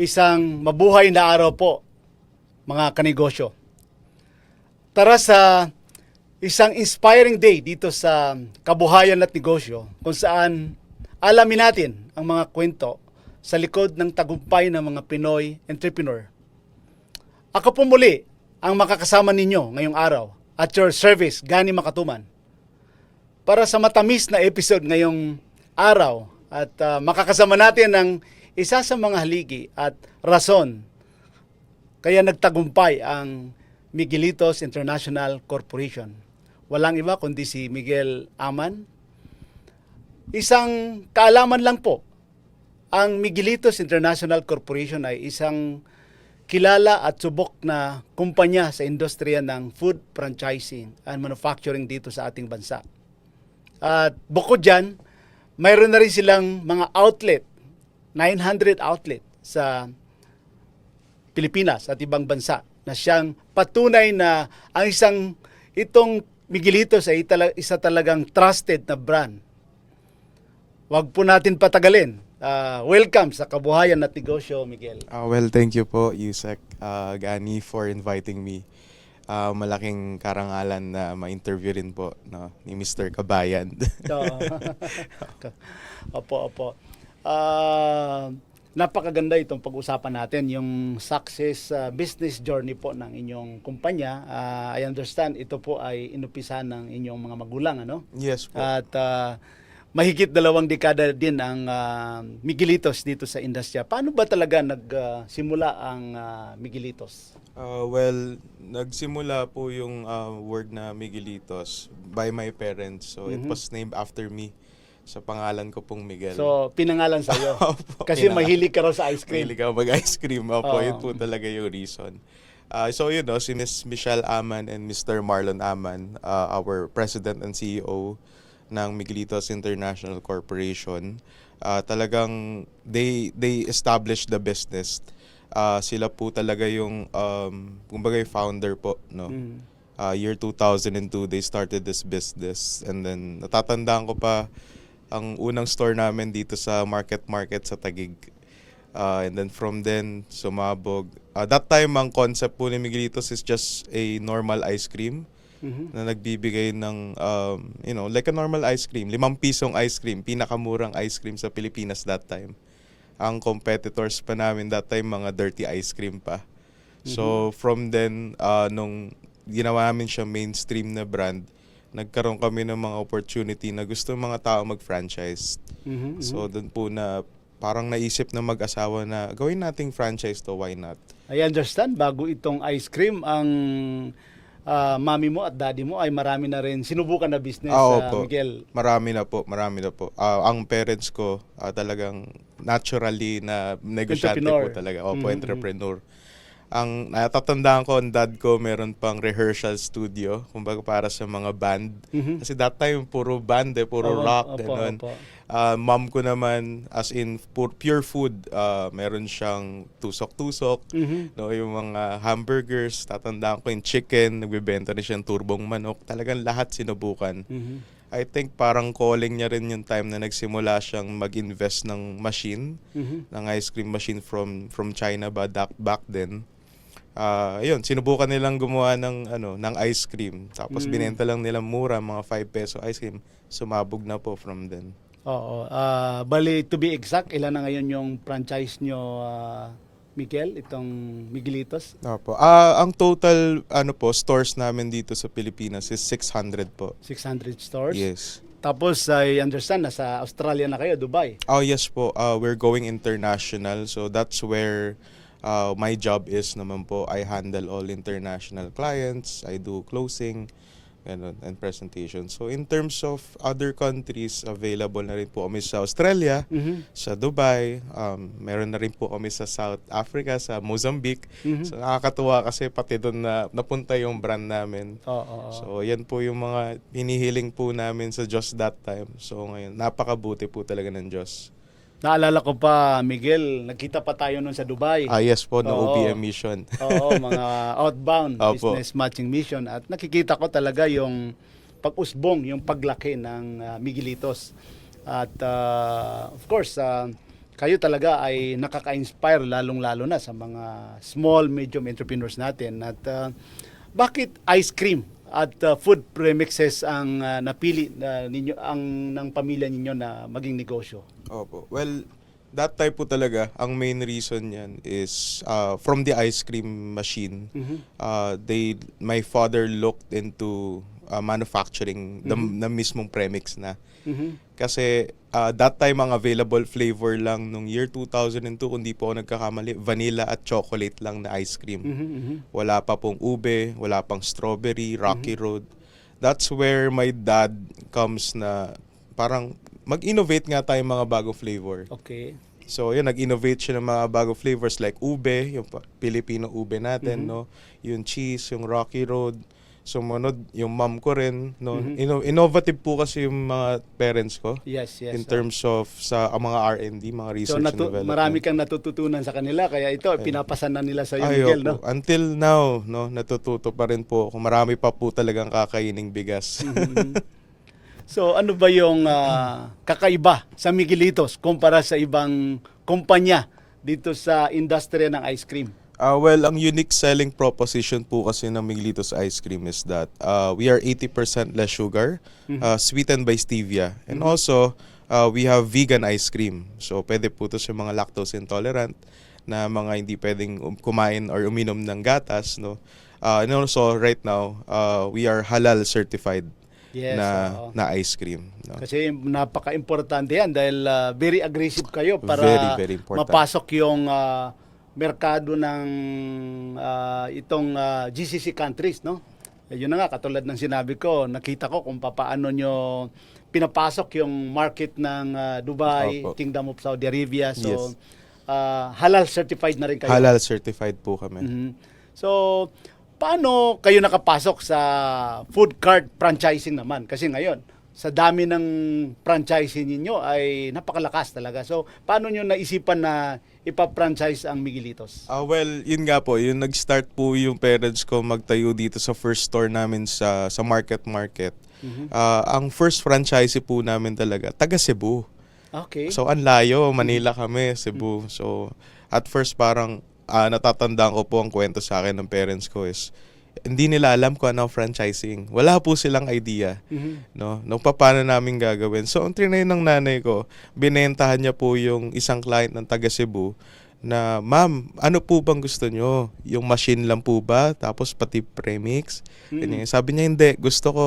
Isang mabuhay na araw po, mga kanegosyo. Tara sa isang inspiring day dito sa kabuhayan at negosyo kung saan alamin natin ang mga kwento sa likod ng tagumpay ng mga Pinoy entrepreneur. Ako po muli ang makakasama ninyo ngayong araw at your service, Gani Makatuman, para sa matamis na episode ngayong araw at makakasama natin ang isa sa mga haligi at rason kaya nagtagumpay ang Miguelitos International Corporation. Walang iba kundi si Miguel Aman. Isang kaalaman lang po, ang Miguelitos International Corporation ay isang kilala at subok na kumpanya sa industriya ng food franchising and manufacturing dito sa ating bansa. At bukod dyan, mayroon na rin silang mga outlet, 900 outlet sa Pilipinas at ibang bansa na siyang patunay na ang itong Miguelitos ay isa talagang trusted na brand. Huwag po natin patagalin. Welcome sa Kabuhayan at Negosyo, Miguel. Well, thank you po, Yusek, Gani, for inviting me. Malaking karangalan na ma-interview rin po ni Mr. Kabayan. Opo. Napakaganda itong pag-usapan natin, yung success business journey po ng inyong kumpanya. I understand ito po ay inupisan ng inyong mga magulang, ano? Yes po. At mahigit 2 dekada din ang Miguelitos dito sa industriya. Paano ba talaga nagsimula ang Miguelitos? Well, nagsimula po yung word na Miguelitos by my parents. So it was named after me. Sa pangalan ko pong Miguel. So, pinangalan sa'yo. Kasi mahilig ka raw sa ice cream. Mahilig ako mag-ice cream. Opo, yun po talaga yung reason. So, si Ms. Michelle Aman and Mr. Marlon Aman, our President and CEO ng Miguelitos International Corporation, talagang they established the business. Sila po talaga yung, kumbaga yung founder po, no? Year 2002, they started this business. And then, natatandaan ko pa, ang unang store namin dito sa Market sa Taguig. And then from then, sumabog. That time, ang concept po ni Miguelitos is just a normal ice cream na nagbibigay ng, like a normal ice cream. 5 pisong ice cream, pinakamurang ice cream sa Pilipinas that time. Ang competitors pa namin that time, mga dirty ice cream pa. So from then, nung ginawa namin siya mainstream na brand, nagkaroon kami ng mga opportunity na gusto ng mga tao mag-franchise. So, doon po na parang naisip na mag-asawa na gawin nating franchise to, why not? I understand, bago itong ice cream, ang mami mo at daddy mo ay marami na rin sinubukan na business, Miguel. Marami na po. Ang parents ko talagang naturally na negosyante po talaga. Opo, entrepreneur. Ang natatandaan ko, ang dad ko meron pang rehearsal studio, kumbaga para sa mga band. Kasi that time, puro band, puro rock, gano'n. Mom ko naman, as in pure food, meron siyang tusok-tusok, yung mga hamburgers, tatandaan ko yung chicken, nagbibenta rin siyang turbong manok, talagang lahat sinubukan. I think parang calling niya rin yung time na nagsimula siyang mag-invest ng machine, ng ice cream machine from China back then. Sinubukan nilang gumawa ng ice cream. Tapos binenta lang nilang mura, mga 5 peso ice cream. Sumabog na po from then. Oo. Bali, to be exact, ilan na ngayon yung franchise nyo, Miguel, itong Miguelitos? Opo. Ang total stores namin dito sa Pilipinas is 600 po. 600 stores? Yes. Tapos, I understand, nasa Australia na kayo, Dubai. Yes po. We're going international. So that's where my job is naman po. I handle all international clients. I do closing and presentation. So in terms of other countries, available na rin po kami sa Australia, sa Dubai, meron na rin po kami sa South Africa, sa Mozambique. So nakakatuwa kasi pati doon na napunta yung brand namin. So yan po yung mga hinihiling po namin sa Diyos that time. So ngayon, napakabuti po talaga ng Diyos. Naalala ko pa, Miguel, nagkita pa tayo noon sa Dubai. Yes po, no OPM mission. Oo, mga outbound business matching mission. At nakikita ko talaga yung pag-usbong, yung paglaki ng Miguelitos. At of course, kayo talaga ay nakaka-inspire lalong-lalo na sa mga small, medium entrepreneurs natin. At bakit ice cream at food premixes ang napili ninyo ng pamilya ninyo na maging negosyo? Opo. Well, that type po talaga, ang main reason yan is from the ice cream machine. My father looked into manufacturing na mismong premix na. Kasi that time ang available flavor lang nung year 2002, kung di po ako nagkakamali, vanilla at chocolate lang na ice cream. Wala pa pong ube, wala pang strawberry, Rocky Road. That's where my dad comes na parang mag-innovate nga tayo mga bago flavor. Okay. So, yun, nag-innovate siya ng mga bago flavors like ube, yung Filipino ube natin, no? Yung cheese, yung Rocky Road. Sumunod, yung mom ko rin, no? Innovative po kasi yung mga parents ko. Yes. In terms of sa mga R&D, mga So research and development. marami kang natututunan sa kanila, kaya ito pinapasan na nila sa iyo, Ay, Miguel, opo. no? Until now, no, natututo pa rin po ako. Marami pa po talagang kakaining bigas. So ano ba yung kakaiba sa Miguelitos kumpara sa ibang kumpanya dito sa industriya ng ice cream? Well, ang unique selling proposition po kasi ng Miguelitos Ice Cream is that we are 80% less sugar, sweetened by stevia. And also, we have vegan ice cream. So, pwede po ito sa mga lactose intolerant na mga hindi pwedeng kumain or uminom ng gatas. No? And also, right now, we are halal certified Yes, na ice cream. No? Kasi napaka-importante yan dahil very aggressive kayo para Very, very important. mapasok yung merkado ng itong GCC countries, no? Yun na nga, katulad ng sinabi ko, nakita ko kung paano nyo pinapasok yung market ng Dubai, Opo. Kingdom of Saudi Arabia. So, Yes. halal certified na rin kayo. Halal certified po kami. So, paano kayo nakapasok sa food cart franchising naman? Kasi ngayon, sa dami ng franchising ninyo ay napakalakas talaga. So, paano nyo naisipan na ipa-franchise ang Miguelitos? Well, yun nga po, yung nag-start po yung parents ko magtayo dito sa first store namin sa Market. Ang first franchisee po namin talaga, taga Cebu. Okay. So, ang layo, Manila kami, Cebu. So, at first parang natatandaan ko po ang kwento sa akin ng parents ko is, hindi nila alam kung ano ang franchising. Wala po silang idea, no? Nung paano namin gagawin. So, ang trinay ng nanay ko, binentahan niya po yung isang client ng taga Cebu na, ma'am, ano po bang gusto nyo? Yung machine lang po ba? Tapos pati premix? Ganyan. Sabi niya, hindi. Gusto ko,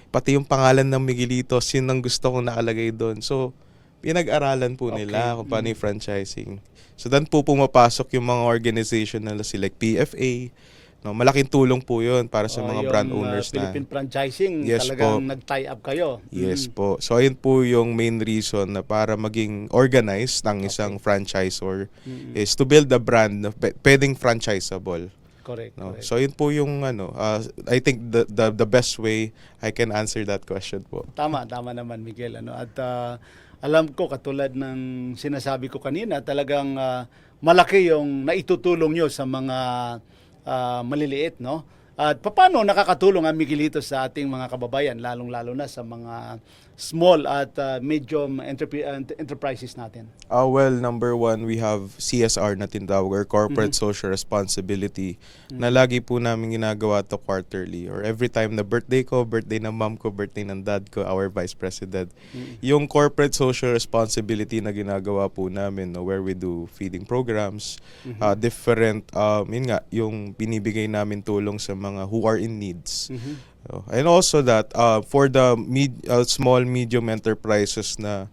pati yung pangalan ng Miguelitos, yun ang gusto kong nakalagay doon. So, pinag-aralan po nila kung paano yung franchising. So, doon po pumapasok yung mga organization na like PFA. No, malaking tulong po 'yun para sa mga brand owners na Philippine franchising, Yes talagang po. nag-tie up kayo. Yes po. So ayun po yung main reason na para maging organized ang isang franchisor is to build a brand na pwedeng franchisable. Correct. No? So yun po yung I think the best way I can answer that question po. Tama naman, Miguel. At alam ko, katulad ng sinasabi ko kanina, talagang malaki yung naitutulong nyo sa mga maliliit, no? At paano nakakatulong ang Miguelitos sa ating mga kababayan, lalong-lalo na sa mga small at medium enterprises natin? Well, number one, we have CSR na tinatawag or Corporate Social Responsibility na lagi po namin ginagawa to quarterly or every time na birthday ko, birthday ng mom ko, birthday ng dad ko, our Vice President. Yung Corporate Social Responsibility na ginagawa po namin, no, where we do feeding programs, different, yun nga, yung binibigay namin tulong sa mga who are in needs. And also that for the small medium enterprises na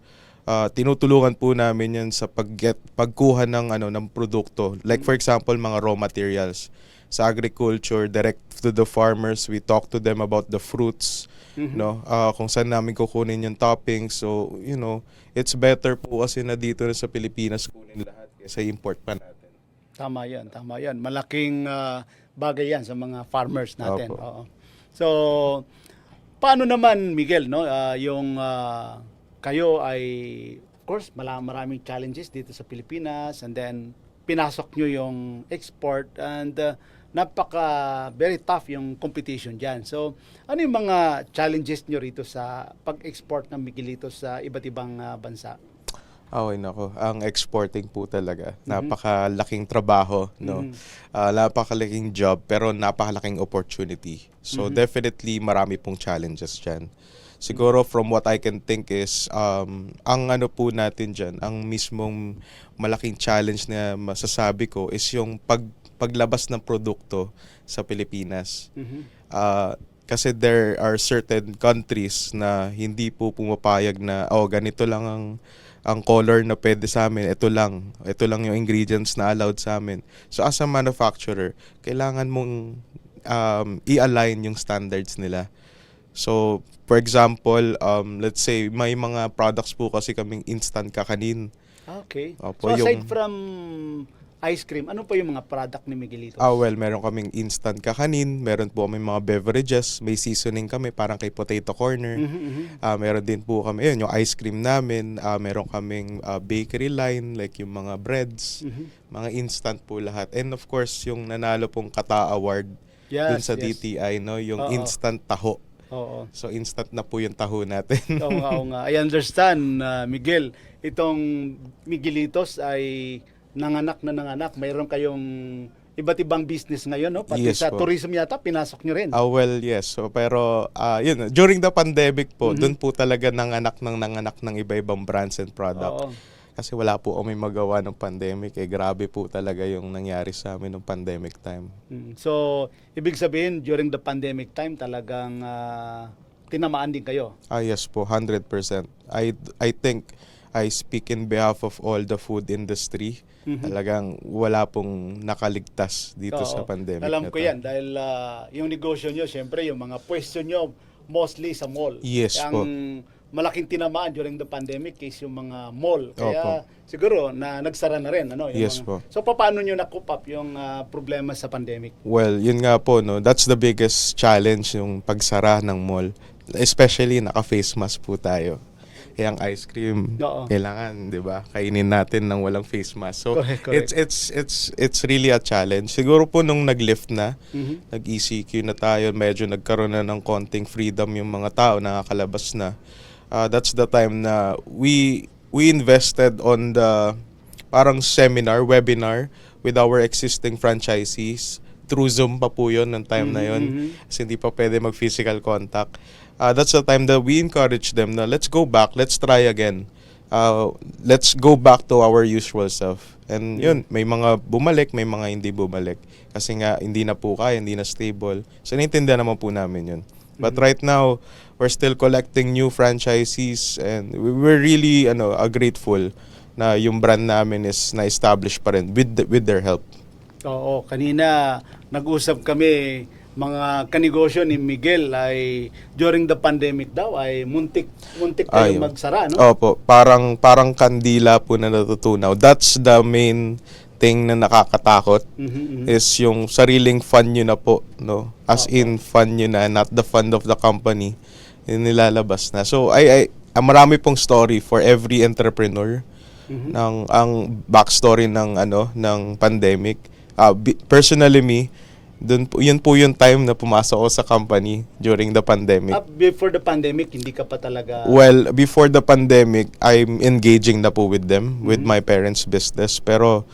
tinutulungan po namin yan sa pagkuha ng produkto. Like for example, mga raw materials sa agriculture, direct to the farmers. We talk to them about the fruits, no? Kung saan namin kukunin yung toppings. So, it's better po kasi na dito na sa Pilipinas kunin lahat kaysa import pa natin. Tama yan. Malaking bagay yan sa mga farmers natin. Opo. Oo. So, paano naman, Miguel, no? Yung kayo ay, of course, maraming challenges dito sa Pilipinas, and then pinasok nyo yung export, and very tough yung competition dyan. So, ano yung mga challenges nyo rito sa pag-export ng Miguelitos sa iba't ibang bansa? Okay, nako. Ang exporting po talaga, napakalaking trabaho, no? Napakalaking job, pero napakalaking opportunity. So definitely marami pong challenges dyan. Siguro from what I can think is, ang ano po natin dyan, ang mismong malaking challenge na masasabi ko is yung paglabas ng produkto sa Pilipinas. Kasi there are certain countries na hindi po pumapayag na ganito lang ang color na pwede sa amin, ito lang yung ingredients na allowed sa amin. So as a manufacturer, kailangan mong i-align yung standards nila. So for example, let's say may mga products po kasi kaming instant kakanin. Okay. Opo, So aside yung- from ice cream, ano pa yung mga product ni Miguelitos? Well, meron kaming instant kakanin, meron po kami mga beverages, may seasoning kami parang kay Potato Corner. Meron din po kami, yun, yung ice cream namin, meron kaming bakery line, like yung mga breads, mga instant po lahat. And of course, yung nanalo pong Kata Award dun sa DTI, no, yung Oo. instant taho. Oo. So instant na po yung taho natin. Oo nga. I understand, Miguel. Itong Miguelitos ay nanganak. Mayroon kayong iba't ibang business ngayon, no? Pati Yes sa po. tourism yata, pinasok nyo rin. Well, yes. So, pero, yun, during the pandemic po, dun po talaga nanganak ng iba-ibang brands and product. Oo. Kasi wala po kami magawa ng pandemic. Grabe po talaga yung nangyari sa amin ng pandemic time. So, ibig sabihin, during the pandemic time, talagang tinamaan din kayo. Yes po, 100%. I think I speak in behalf of all the food industry. Talagang wala pong nakaligtas dito Oo. sa pandemic. Alam na ko to. yan dahil yung negosyo nyo, syempre yung mga pwesto nyo mostly sa mall. Yes Kaya po. ang malaking tinamaan during the pandemic is yung mga mall. Kaya Opo. siguro na nagsara na rin. Ano, yung Yes mga... po. So paano nyo na-cope up yung problema sa pandemic? Well, yun nga po, no. That's the biggest challenge, yung pagsara ng mall. Especially naka-face mask po tayo. Kaya ang ice cream, Oo. kailangan, 'di ba? Kainin natin ng walang face mask. So, Correct. it's really a challenge. Siguro po nung nag-lift na, nag-ECQ na tayo, medyo nagkaroon na ng konting freedom yung mga tao, nakakalabas na. That's the time na we invested on the parang webinar with our existing franchisees. Through Zoom pa po yun ng time na yun. Kasi hindi pa pwede mag-physical contact. That's the time that we encourage them na let's go back, let's try again. Let's go back to our usual self. And yun, may mga bumalik, may mga hindi bumalik. Kasi nga, hindi na po kaya, hindi na stable. So, naintindihan naman po namin yun. But right now, we're still collecting new franchisees and we're really grateful na yung brand namin is na-establish pa rin with their help. Oo, kanina nag-usap kami mga kanegosyo ni Miguel ay during the pandemic daw ay muntik kayo magsara, no? Opo, parang kandila po na natutunaw. That's the main thing na nakakatakot is yung sariling fund nyo na po, no? As in fund nyo na, not the fund of the company. Yung nilalabas na. So marami pong story for every entrepreneur ng ang backstory ng pandemic. Personally yun po yung time na pumasok ako sa company during the pandemic. Before the pandemic, hindi ka pa talaga... Well, before the pandemic, I'm engaging na po with them, with my parents' business. Pero,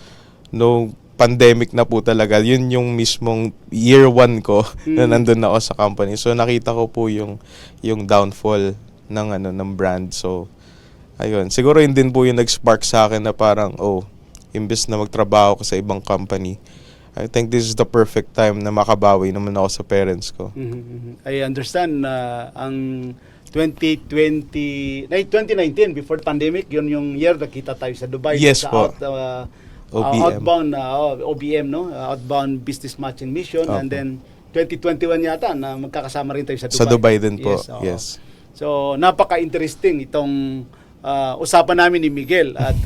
no pandemic na po talaga, yun yung mismong year 1 ko na nandun na ako sa company. So, nakita ko po yung downfall ng brand. So, ayun. Siguro yun din po yung nag-spark sa akin na parang, imbes na magtrabaho ko sa ibang company, I think this is the perfect time na makabawi naman ako sa parents ko. I understand na ang 2019, before pandemic, yun yung year nakita tayo sa Dubai. Yes sa po. OBM. Outbound, OBM, no? Outbound Business Matching Mission. Opo. And then 2021 yata na magkakasama rin tayo sa Dubai. Sa Dubai din po, oo. yes. So, napaka-interesting itong usapan namin ni Miguel. At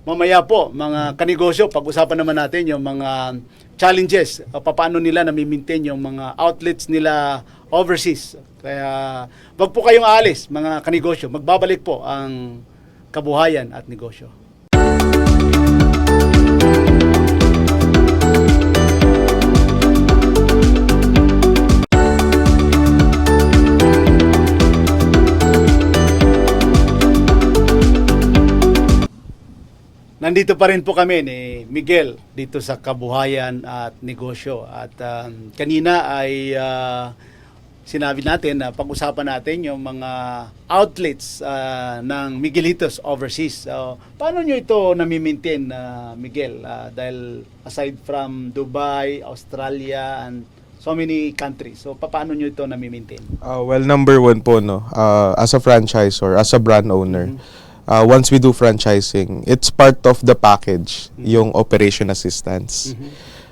mamaya po, mga kanegosyo, pag-usapan naman natin yung mga challenges, paano nila na-maintain yung mga outlets nila overseas. Kaya, wag po kayong aalis, mga kanegosyo. Magbabalik po ang Kabuhayan at Negosyo. nandito pa rin po kami ni Miguel dito sa Kabuhayan at Negosyo. At kanina ay sinabi natin na pag-usapan natin yung mga outlets ng Miguelitos overseas. So, paano nyo ito nami-maintain, Miguel? Dahil aside from Dubai, Australia, and so many countries. So, paano nyo ito nami-maintain? Well, number one po, no, as a franchisor, as a brand owner, once we do franchising, it's part of the package, yung operation assistance.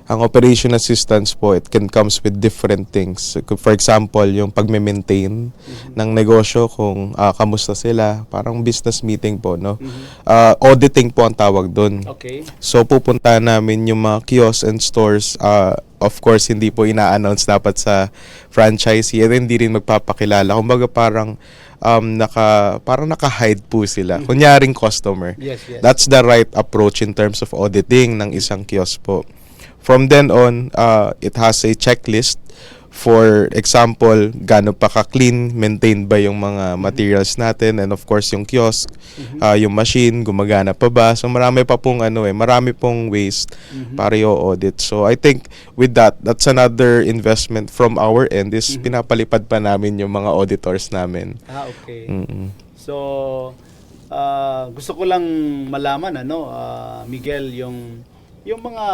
Ang operation assistance po, it can comes with different things. For example, yung pagme-maintain ng negosyo, kung kamusta sila, parang business meeting po, no? Auditing po ang tawag doon. Okay. So pupunta namin yung mga kiosks and stores. Of course, hindi po ina-announce dapat sa franchisee at hindi rin magpapakilala. Kumbaga parang naka-hide po sila. Kunyaring customer. Yes, yes. That's the right approach in terms of auditing ng isang kiosk po. From then on, it has a checklist. For example, gaano pa ka-clean, maintained ba yung mga materials natin, and of course yung kiosk, yung machine, gumagana pa ba. So marami pa pong marami pong ways para i-audit. So I think with that, that's another investment from our end is pinapalipad pa namin yung mga auditors namin. Okay. So, gusto ko lang malaman, Miguel, yung mga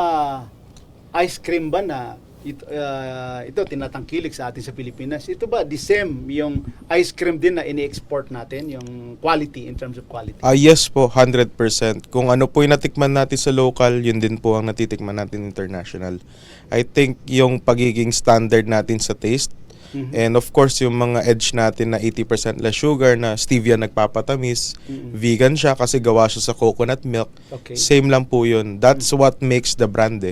ice cream ba na ito tinatangkilik sa atin sa Pilipinas, ito ba the same yung ice cream din na ini-export natin, yung quality, in terms of quality? Yes po, 100%. Kung ano po yung natikman natin sa local, yun din po ang natitikman natin international. I think yung pagiging standard natin sa taste, and of course yung mga edge natin na 80% less sugar, na stevia nagpapatamis, vegan siya kasi gawa siya sa coconut milk. Okay. Same lang po yun. That's what makes the brand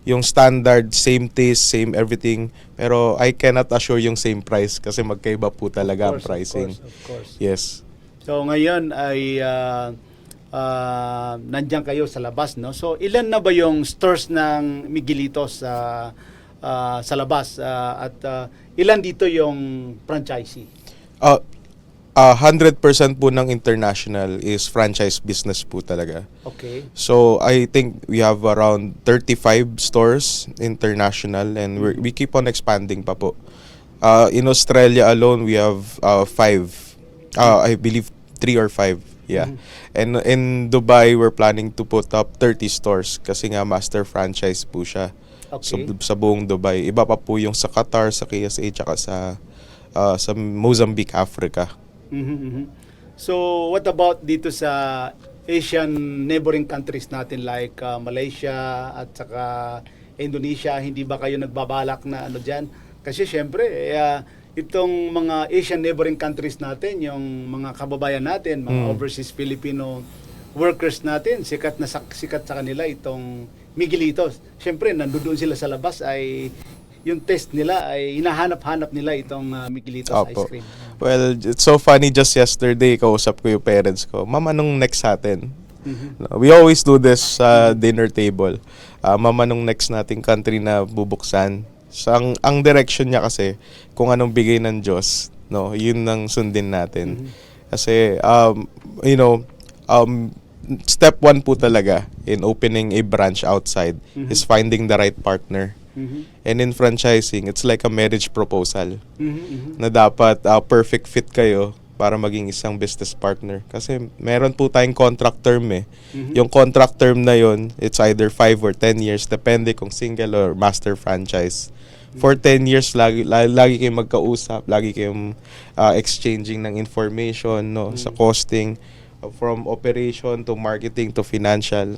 Yung standard, same taste, same everything, pero I cannot assure yung same price kasi magkaiba po talaga ang pricing. Of course. Yes. So ngayon ay nandiyan kayo sa labas, no? So ilan na ba yung stores ng Miguelitos sa labas, at ilan dito yung franchisee? 100% po ng international is franchise business po talaga. Okay. So I think we have around 35 stores international, and we keep on expanding pa po. In Australia alone, we have 5. I believe 3 or 5. Yeah. And in Dubai, we're planning to put up 30 stores kasi nga master franchise po siya. Okay. So, sa buong Dubai. Iba pa po yung sa Qatar, sa KSA, tsaka sa Mozambique, Africa. So what about dito sa Asian neighboring countries natin like Malaysia at saka Indonesia? Hindi ba kayo nagbabalak na diyan? Kasi syempre itong mga Asian neighboring countries natin, yung mga kababayan natin, mga overseas Filipino workers natin, sikat sa kanila itong Miguelitos. Syempre nandoon sila sa labas, ay yung test nila ay hinahanap-hanap nila itong Miguelitos ice cream. Well, it's so funny, just yesterday kausap ko yung parents ko, Mama, anong next natin? We always do this sa dinner table. Mama, anong next nating country na bubuksan? So, ang direction niya kasi, kung anong bigay ng Diyos, no, yun ang sundin natin. Kasi, step 1 po talaga in opening a branch outside is finding the right partner. And in franchising, it's like a marriage proposal na dapat perfect fit kayo para maging isang business partner. Kasi meron po tayong contract term Yung contract term na yun, it's either 5 or 10 years, depende kung single or master franchise. For 10 years, lagi kayong magkausap, lagi kayong exchanging ng information, no, sa costing, from operation to marketing to financial,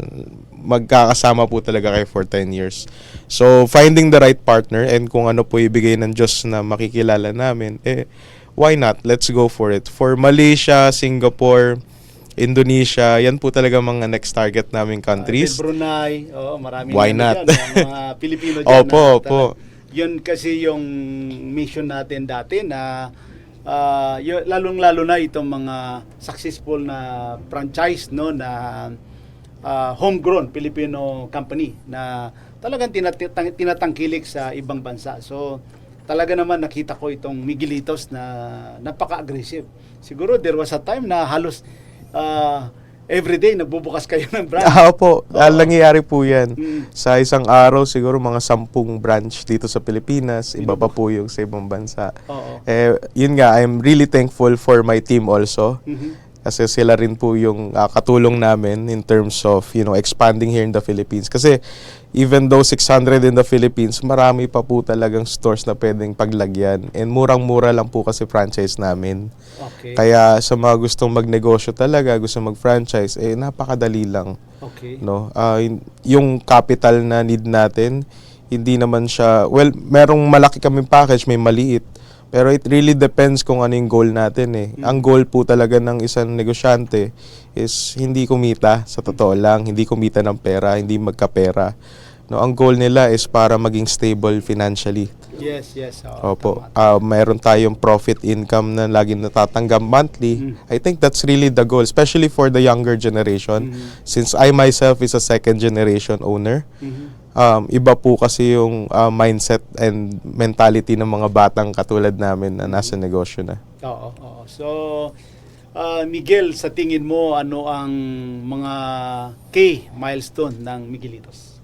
magkakasama po talaga kayo for 10 years. So, finding the right partner, and kung ano po ibigay ng Diyos na makikilala namin, why not? Let's go for it. For Malaysia, Singapore, Indonesia, yan po talaga mga next target naming countries. Brunei, maraming Why not? Dyan, mga Pilipino dyan. Opo. Yun kasi yung mission natin dati na lalong-lalo na itong mga successful na franchise, no, na homegrown Filipino company na talagang tinatangkilik sa ibang bansa. So talaga naman nakita ko itong Miguelitos na napaka-aggressive. Siguro there was a time na halos everyday nagbubukas kayo ng branch. Opo, Oo. nangyayari po yan. Mm. Sa isang araw, siguro mga 10 branch dito sa Pilipinas. Iba pa po yung sa ibang bansa. Oo. Yun nga, I'm really thankful for my team also. Mhm. Kasi sila rin po yung katulong namin in terms of, expanding here in the Philippines. Kasi even though 600 in the Philippines, marami pa po talagang stores na pwedeng paglagyan. And murang-mura lang po kasi franchise namin. Okay. Kaya sa mga gustong magnegosyo talaga, gusto mag-franchise, napakadali lang. Okay. No? Yung capital na need natin, hindi naman siya, well, merong malaki kaming package, may maliit. Pero it really depends kung ano yung goal natin eh. Ang goal po talaga ng isang negosyante is hindi kumita, sa totoo lang, hindi kumita ng pera, hindi magkapera. No, ang goal nila is para maging stable financially. Yes, yes. Oo, Opo. tama. Mayroon tayong profit income na laging natatanggap monthly. Mm. I think that's really the goal, especially for the younger generation. Since I myself is a second generation owner, Mhm. iba po kasi yung mindset and mentality ng mga batang katulad namin na nasa negosyo na. Oo, oo. So, Miguel, sa tingin mo, ano ang mga key milestone ng Miguelitos?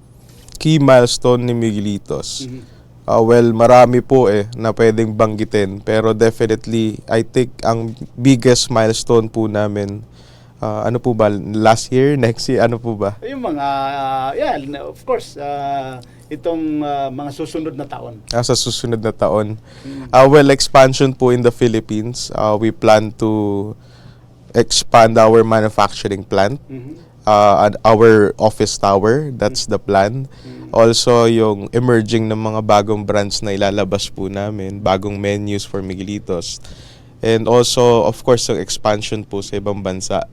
Key milestone ni Miguelitos. Mhm. Well, marami po na pwedeng banggitin. Pero definitely, I think ang biggest milestone po namin, ano po ba, last year, next year, ano po ba? Yung mga, of course, itong mga susunod na taon. Sa susunod na taon. Well, expansion po in the Philippines. We plan to expand our manufacturing plant. Mhm. At our office tower, that's the plan. Also, yung emerging ng mga bagong brands na ilalabas po namin, bagong menus for Miguelitos. And also, of course, yung expansion po sa ibang bansa.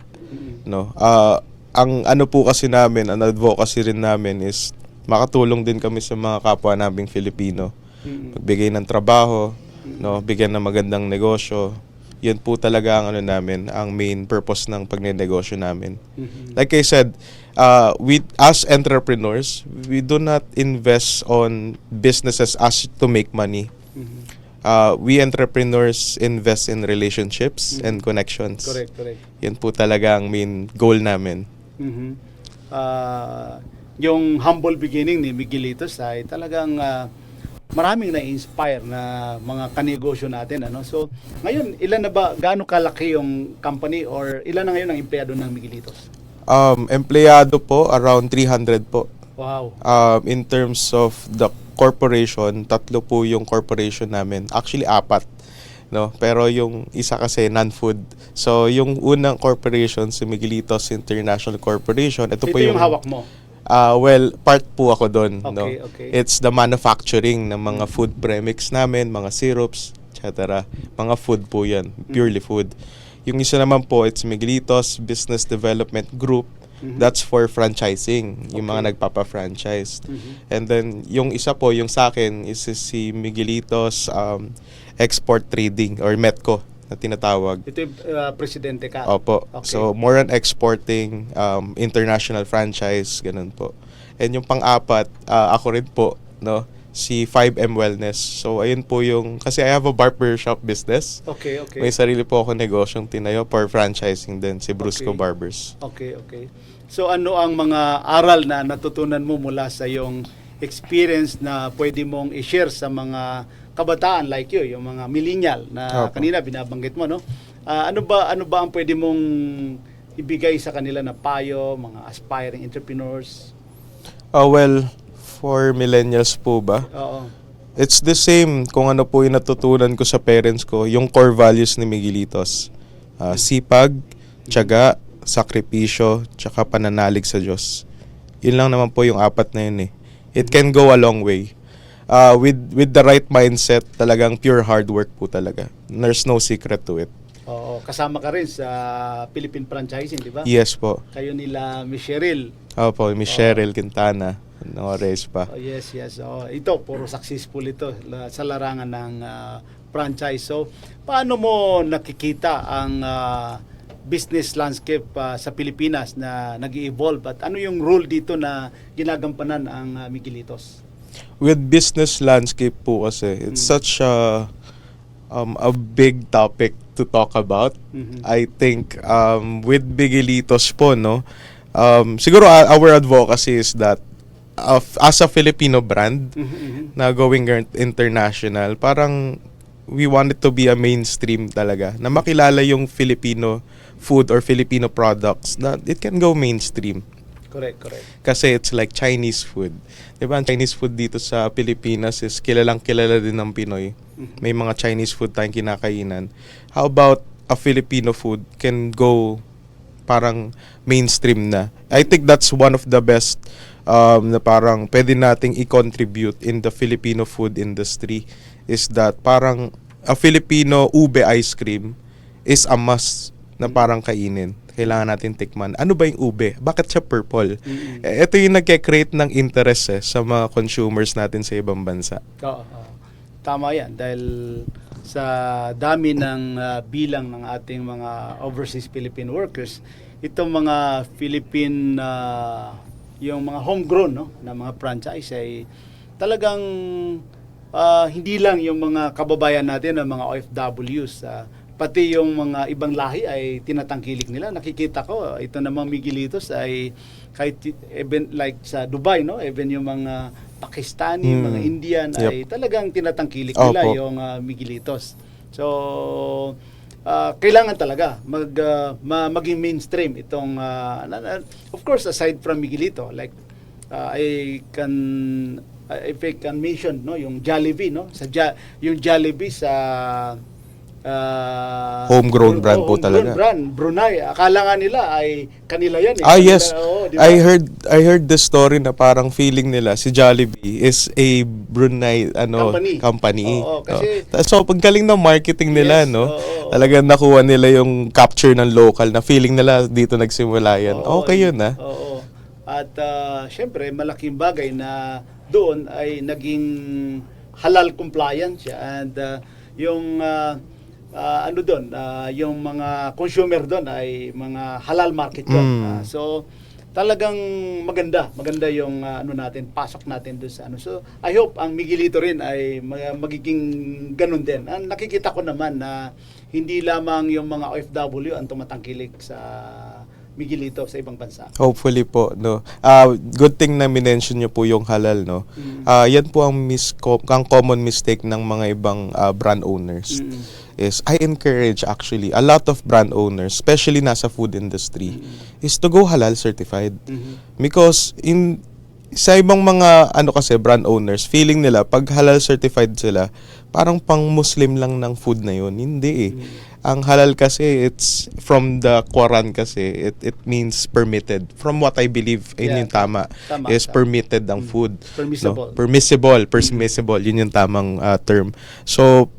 No? Ang ano po kasi namin, ang advocacy rin namin is makatulong din kami sa mga kapwa naming Filipino. Magbigay ng trabaho, no, bigyan ng magandang negosyo. Yun po talaga ang ano namin, ang main purpose ng pagnenegosyo namin. Like I said, we as entrepreneurs, we do not invest on businesses as to make money. We entrepreneurs invest in relationships and connections. Correct, correct. Yan po talaga ang main goal namin. Mhm. Yung humble beginning ni Miguelitos ay talagang maraming na-inspire na mga kanegosyo natin. Ano? So, ngayon, ilan na ba, gaano kalaki yung company or ilan na ngayon ang empleyado ng Miguelitos? Empleyado po, around 300 po. Wow. In terms of the corporation, 3 po yung corporation namin. Actually, 4. No? Pero yung isa kasi non-food. So, yung unang corporation, si Miguelitos International Corporation, ito po yung hawak mo. Well, part po ako doon. Okay, No? okay. It's the manufacturing ng mga food premix namin, mga syrups, etc. Mga food po yan, purely food. Yung isa naman po, it's Miguelitos Business Development Group. That's for franchising, yung mga nagpapa-franchise. And then, yung isa po, yung sa akin, is si Miguelitos Export Trading or METCO na tinatawag. Ito yung presidente ka. Opo. Okay. So, more on exporting, international franchise, ganun po. And yung pang-apat, ako rin po, no, si 5M Wellness. So, ayun po yung, kasi I have a barbershop business. Okay, okay. May sarili po ako negosyong tinayo for franchising din, si Brusco Okay. Barbers. Okay, okay. So ano ang mga aral na natutunan mo mula sa iyong experience na pwede mong i-share sa mga kabataan like you, yung mga millennial na Opo. kanina binabanggit mo, no? Ano ba ang pwede mong ibigay sa kanila na payo, mga aspiring entrepreneurs? Well, for millennials po ba? Oo. It's the same kung ano po yung natutunan ko sa parents ko, yung core values ni Miguelitos. Sipag, tiyaga, sakripisyo, tsaka pananalig sa Diyos. Yun lang naman po yung 4 na yun eh. It can go a long way. With the right mindset, talagang pure hard work po talaga. There's no secret to it. Oo, kasama ka rin sa Philippine Franchising, di ba? Yes po. Kayo nila Miss Cheryl. Opo, Miss Cheryl Quintana. Nores pa. Oh, yes, yes. Oh, ito, puro successful ito sa larangan ng franchise. So, paano mo nakikita ang business landscape sa Pilipinas na nag-evolve at ano yung role dito na ginagampanan ang Miguelitos? With business landscape po kasi, it's such a big topic to talk about. Mhm. I think with Miguelitos po, no, siguro our advocacy is that as a Filipino brand Mhm, mhm. na going international, parang we want it to be a mainstream talaga, na makilala yung Filipino food or Filipino products, na it can go mainstream. Correct, correct. Kasi it's like Chinese food. Diba, ang Chinese food dito sa Pilipinas is kilalang kilala din ng Pinoy. Mhm. May mga Chinese food tayong kinakainan. How about a Filipino food can go parang mainstream na? I think that's one of the best na parang pwede nating i-contribute in the Filipino food industry is that parang a Filipino ube ice cream is a must na parang kainin. Kailangan natin tikman. Ano ba yung ube? Bakit siya purple? Mhm. Ito yung nagke-create ng interest sa mga consumers natin sa ibang bansa. Oo, oo. Tama yan dahil sa dami ng bilang ng ating mga overseas Philippine workers, itong mga Philippine yung mga homegrown no na mga franchise ay talagang hindi lang yung mga kababayan natin ng mga OFWs, pati yung mga ibang lahi ay tinatangkilik nila. Nakikita ko ito namang Miguelitos ay kahit even like sa Dubai, no, even yung mga Pakistani, mga Indian ay talagang tinatangkilik nila Opo. yung Miguelitos. So kailangan talaga maging mainstream itong of course aside from Miguelito, like if I can mention no yung Jollibee, no, yung Jollibee sa Homegrown brand po homegrown talaga. brand, Brunei. Akala nga nila ay kanila yan eh. Yes. Oo, di ba? I heard the story na parang feeling nila si Jollibee is a Brunei company. Oo, kasi So paggaling ng marketing nila, Yes, no. oo. Talagang nakuha nila yung capture ng local na feeling nila dito nagsimula yan. Oo, Okay yun, ha. Oo. At syempre malaking bagay na doon ay naging halal compliant siya, and yung ano doon, yung mga consumer doon ay mga halal market doon. So talagang maganda yung ano natin, pasok natin doon sa ano. So I hope ang Miguelito rin ay magiging ganun din. Ang nakikita ko naman na hindi lamang yung mga OFW ang tumatangkilik sa Miguelito sa ibang bansa. Hopefully po, no. Good thing na minention nyo po yung halal, no. Yan po ang common mistake ng mga ibang brand owners. Is I encourage actually a lot of brand owners, especially nasa food industry, is to go halal certified. Because sa ibang mga kasi brand owners, feeling nila pag halal certified sila, parang pang Muslim lang ng food na yun. Hindi eh. Ang halal kasi, it's from the Quran kasi, it means permitted. From what I believe, yun yung tama. Is permitted ang food. Permissible. No? Permissible. Yun yung tamang term. So,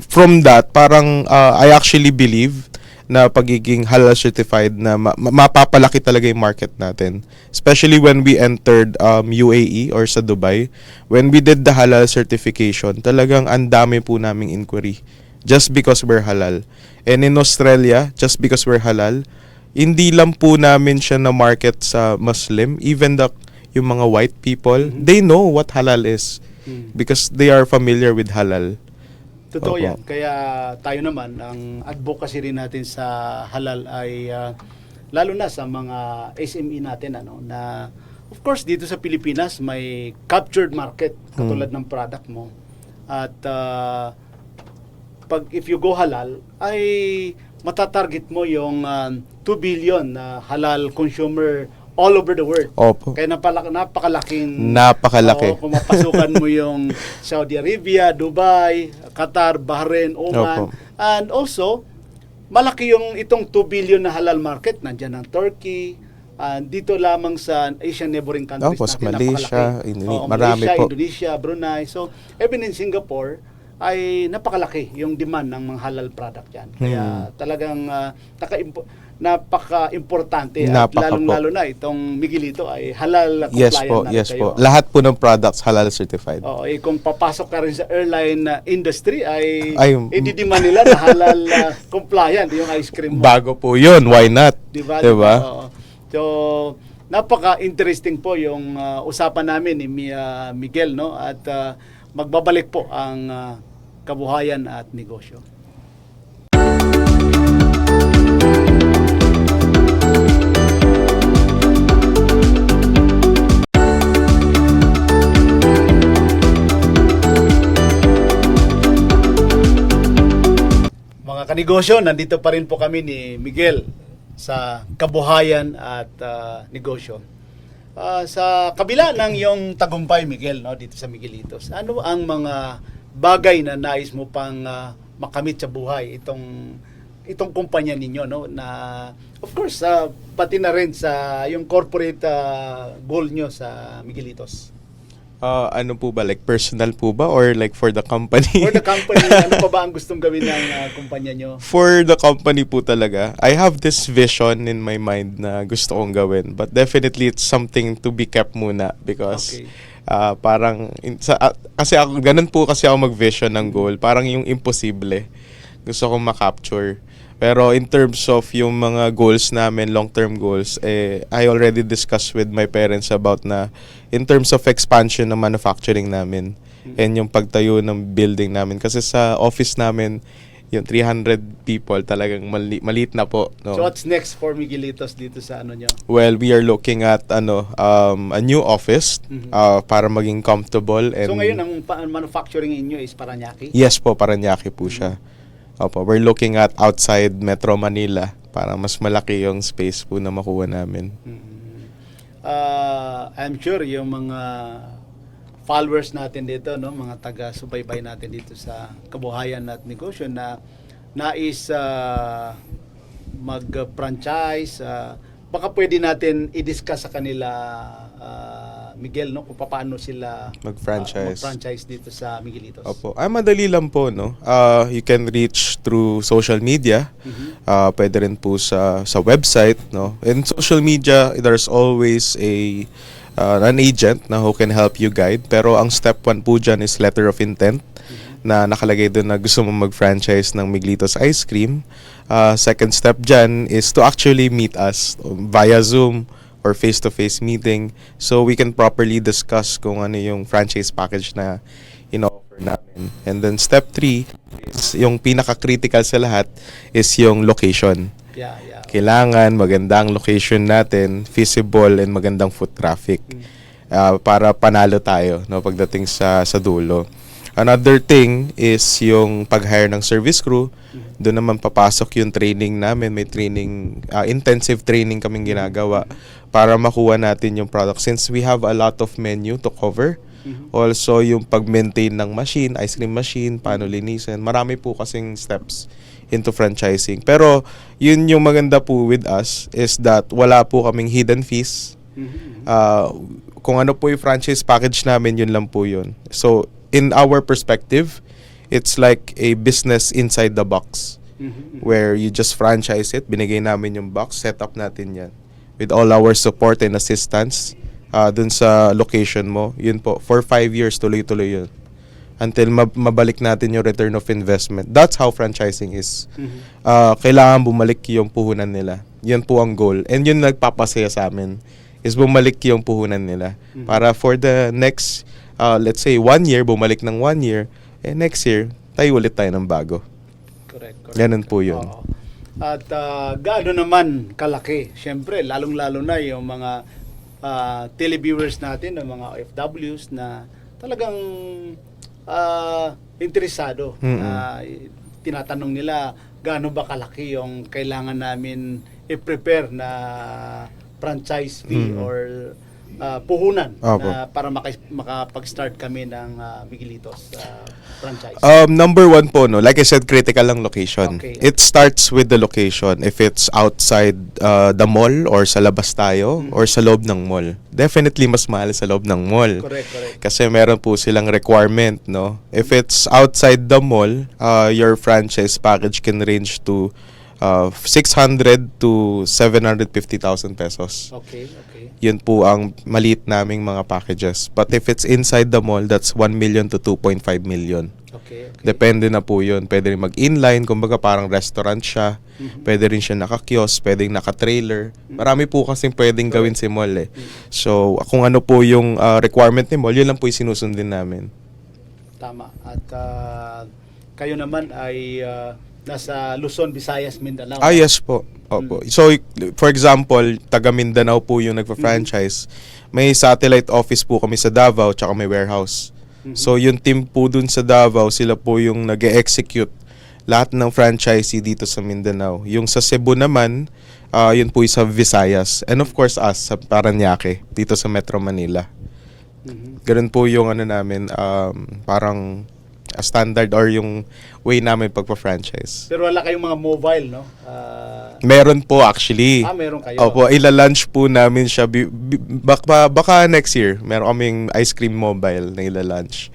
from that, parang I actually believe na pagiging halal certified na mapapalaki talaga yung market natin. Especially when we entered UAE or sa Dubai. When we did the halal certification, talagang ang dami po naming inquiry. Just because we're halal. And in Australia, just because we're halal, hindi lang po namin siya na market sa Muslim. Even yung mga white people, they know what halal is. Because they are familiar with halal. Totoo yan. Kaya tayo naman, ang advocacy rin natin sa halal ay lalo na sa mga SME natin na of course dito sa Pilipinas may captured market katulad ng product mo. At if you go halal ay matatarget mo yung 2 billion na halal consumer all over the world. Opo. Kaya napakalaking Napakalaki. kung mapasukan mo yung Saudi Arabia, Dubai, Qatar, Bahrain, Oman. Opo. And also, malaki yung itong 2 billion na halal market. Nandiyan ang Turkey, dito lamang sa Asian neighboring countries Opo, sa natin, Malaysia, napakalaki. marami Malaysia, po. Indonesia, Brunei. So, even in Singapore, ay napakalaki yung demand ng mga halal product yan. Kaya talagang napaka-importante at lalong-lalo na itong Miguelito ay halal compliant Yes kayo. po. Lahat po ng products halal certified. Oo, kung papasok ka rin sa airline industry ay i-demand nila na halal compliant yung ice cream mo. Bago po yun, why not? Diba? Oo. So, napaka-interesting po yung usapan namin ni Miguel, no? At magbabalik po ang kabuhayan at negosyo. kanegosyo, nandito pa rin po kami ni Miguel sa kabuhayan at negosyo. Sa kabila ng iyong tagumpay, Miguel, no, dito sa Miguelitos, ano ang mga bagay na nais mo pang makamit sa buhay itong kumpanya ninyo, no, na of course pati na rin sa yung corporate goal nyo sa Miguelitos? Ano po ba? Like personal po ba? Or like for the company? For the company, ano pa ba ang gustong gawin ng kumpanya nyo? For the company po talaga, I have this vision in my mind na gusto kong gawin. But definitely, it's something to be kept muna because Okay. kasi ako, ganun po kasi ako mag-vision ng goal. Parang yung imposible. Gusto kong ma-capture. Pero in terms of yung mga goals namin, long-term goals, I already discussed with my parents about na in terms of expansion ng manufacturing namin and yung pagtayo ng building namin. Kasi sa office namin, yung 300 people talagang maliit na po. No? So what's next for Miguelitos dito sa ano nyo? Well, we are looking at a new office para maging comfortable. And So ngayon, ang manufacturing inyo is Parañaque? yes po, Parañaque po siya. Opo, we're looking at outside Metro Manila para mas malaki yung space po na makuha namin. I'm sure yung mga followers natin dito, no, mga taga-subaybay natin dito sa kabuhayan at negosyo na nais mag-franchise, baka pwede natin i-discuss sa kanila, Miguel, no, kung paano sila mag-franchise dito sa Miguelitos. Opo. Madali lang po, no? You can reach through social media. Pwede rin po sa website, no? In social media, there's always an agent na who can help you guide. Pero ang step 1 po dyan is letter of intent na nakalagay doon na gusto mo mag-franchise ng Miguelitos Ice Cream. Second step dyan is to actually meet us via Zoom or face-to-face meeting so we can properly discuss kung ano yung franchise package na in-offer namin. And then step 3 is yung pinaka-critical sa lahat is yung location. Yeah. Kailangan magandang location natin, feasible and magandang foot traffic para panalo tayo, no, pagdating sa dulo. Another thing is yung pag-hire ng service crew. Doon naman papasok yung training namin. May training, intensive training kaming ginagawa para makuha natin yung product. Since we have a lot of menu to cover, also yung pag-maintain ng machine, ice cream machine, paano linisin. Marami po kasing steps into franchising. Pero yun yung maganda po with us is that wala po kaming hidden fees. Kung ano po yung franchise package namin, yun lang po yun. So, in our perspective, it's like a business inside the box where you just franchise it. Binigay namin yung box, set up natin yan with all our support and assistance dun sa location mo. Yun po, for 5 years, tuloy-tuloy yun. Until mabalik natin yung return of investment. That's how franchising is. Kailangan bumalik yung puhunan nila. Yun po ang goal. And yun nagpapasaya sa amin is bumalik yung puhunan nila. Para for the next let's say 1 year, bumalik ng 1 year, next year, tayo ulit tayo ng bago. Correct. Ganun po yun. Oo. At gaano naman kalaki, syempre, lalong-lalo na yung mga televiewers natin, ng mga OFWs na talagang interesado. Tinatanong nila, gaano ba kalaki yung kailangan namin i-prepare na franchise fee or puhunan na para makapag-start kami ng Miguelitos franchise. Number 1 po, no, like I said, critical ang location. Okay. It starts with the location. If it's outside the mall or sa labas tayo or sa loob ng mall. Definitely mas mahal sa loob ng mall. Correct. Kasi meron po silang requirement, no. If it's outside the mall, your franchise package can range to 600 to 750,000 pesos. Okay. Yun po ang maliit naming mga packages. But if it's inside the mall, that's 1 million to 2.5 million. Okay. Depende na po yun. Pwede rin mag-inline, kumbaga parang restaurant siya. Pwede rin siya naka-kiosk, pwedeng naka-trailer. Marami po kasing pwedeng gawin si mall eh. So, kung ano po yung requirement ni mall, yun lang po yung sinusundin namin. Tama. At kayo naman ay nasa Luzon, Visayas, Mindanao. Yes po. Opo. So, for example, taga Mindanao po yung nagpa-franchise. May satellite office po kami sa Davao, tsaka may warehouse. So, yung team po dun sa Davao, sila po yung nag-execute lahat ng franchisee dito sa Mindanao. Yung sa Cebu naman, yun po yung sa Visayas. And of course us, sa Parañaque, dito sa Metro Manila. Ganun po yung ano namin, parang standard or yung way namin pagpa-franchise. Pero wala kayong mga mobile, no? Meron po actually. Meron kayo. Opo, ila-launch po namin siya. Baka next year, meron kaming ice cream mobile na ila-launch.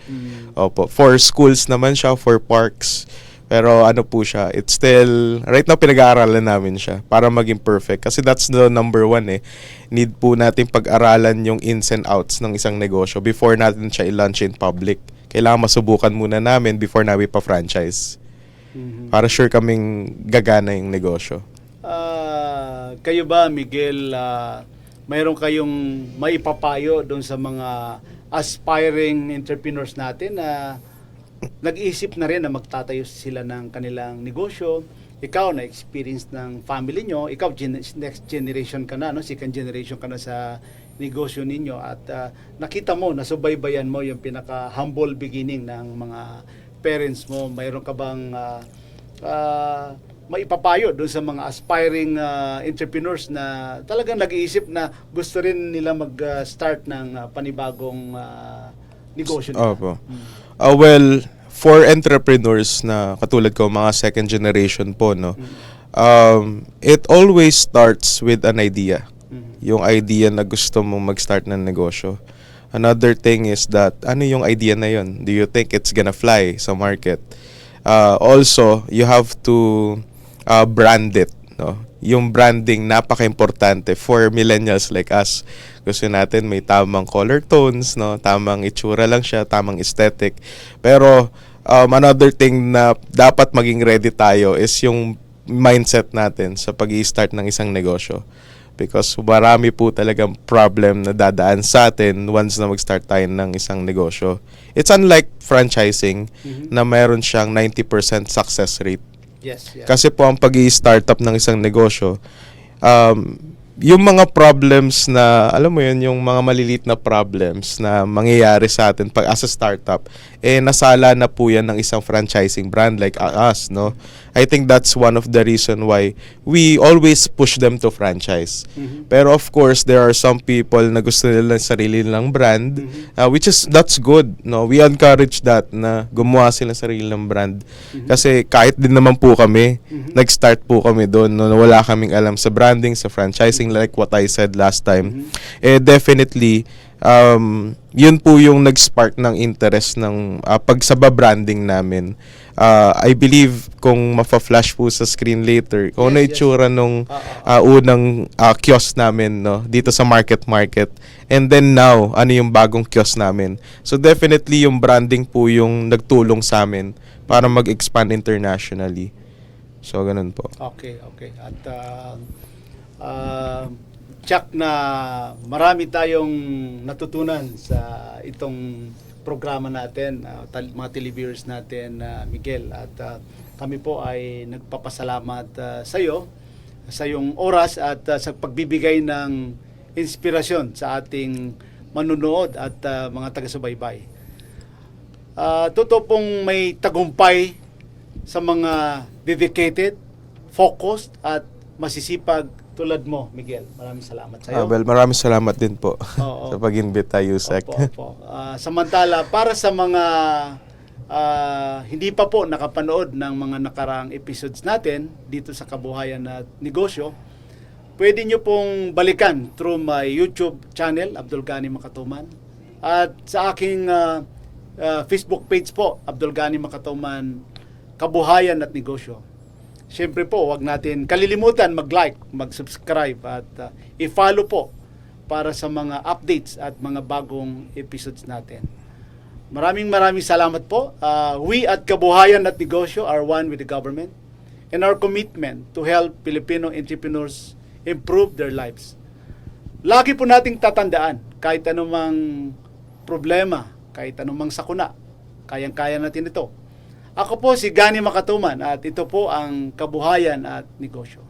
Opo, for schools naman siya, for parks. Pero ano po siya, it's still, right now pinag-aaralan namin siya para maging perfect. Kasi that's the number one eh. Need po natin pag-aralan yung ins and outs ng isang negosyo before natin siya i-launch in public. Kailangan masubukan muna namin before namin pa-franchise. Para sure kaming gagana yung negosyo. Kayo ba, Miguel, mayroon kayong maipapayo doon sa mga aspiring entrepreneurs natin na nag-iisip na rin na magtatayo sila ng kanilang negosyo? Ikaw, na-experience ng family nyo, ikaw next generation ka na, no? Second generation ka na sa negosyo ninyo, at nakita mo, nasubaybayan mo yung pinaka-humble beginning ng mga parents mo. Mayroon ka bang maipapayo doon sa mga aspiring entrepreneurs na talagang nag-iisip na gusto rin nila mag-start ng panibagong negosyo nila? Opo. Well, for entrepreneurs na katulad ko, mga second generation po, no, it always starts with an idea. Yung idea na gusto mong mag-start ng negosyo. Another thing is that, ano yung idea na yun? Do you think it's gonna fly sa market? Also, you have to brand it. No? Yung branding, napaka-importante for millennials like us. Gusto natin may tamang color tones, no? Tamang itsura lang siya, tamang aesthetic. Pero another thing na dapat maging ready tayo is yung mindset natin sa pag-i-start ng isang negosyo. Because marami po talagang problem na dadaan sa atin once na mag-start tayo ng isang negosyo. It's unlike franchising na mayroon siyang 90% success rate. Yes, yeah. Kasi po ang pag-i-startup ng isang negosyo, yung mga problems na, alam mo yun, yung mga maliliit na problems na mangyayari sa atin pag as a startup, nasala na po yan ng isang franchising brand like us, no? I think that's one of the reason why we always push them to franchise. Pero of course, there are some people na gusto nila ng sarili nilang brand, which is, that's good, no? We encourage that, na gumawa sila ng sarili ng brand. Kasi kahit din naman po kami, nag-start po kami doon, no? Wala kaming alam sa branding, sa franchising, like what I said last time. Definitely, yun po yung nag-spark ng interest ng pagsaba-branding namin. I believe kung mafa-flash po sa screen later, kung ano itsura nung unang kiosk namin, no, dito sa market, and then now, ano yung bagong kiosk namin. So definitely yung branding po yung nagtulong sa amin para mag-expand internationally. So ganun po. Okay. At Chuck, na marami tayong natutunan sa itong programa natin, mga televiewers natin, Miguel. At kami po ay nagpapasalamat sa iyo, sa iyong oras at sa pagbibigay ng inspirasyon sa ating manunood at mga taga-subaybay. Totoo pong may tagumpay sa mga dedicated, focused at masisipag tulad mo, Miguel. Maraming salamat sa iyo. Well, maraming salamat din po Oo. sa pag-invita, Yusek. Opo. Samantala, para sa mga hindi pa po nakapanood ng mga nakaraang episodes natin dito sa Kabuhayan at Negosyo, pwede nyo pong balikan through my YouTube channel, Abdul Gani Makatuman, at sa aking Facebook page po, Abdul Gani Makatuman, Kabuhayan at Negosyo. Siyempre po, wag natin kalilimutan mag-like, mag-subscribe at i-follow po para sa mga updates at mga bagong episodes natin. Maraming salamat po. We at Kabuhayan at Negosyo are one with the government and our commitment to help Filipino entrepreneurs improve their lives. Lagi po nating tatandaan, kahit anumang problema, kahit anumang sakuna, kayang-kaya natin ito. Ako po si Gani Makatuman at ito po ang Kabuhayan at Negosyo.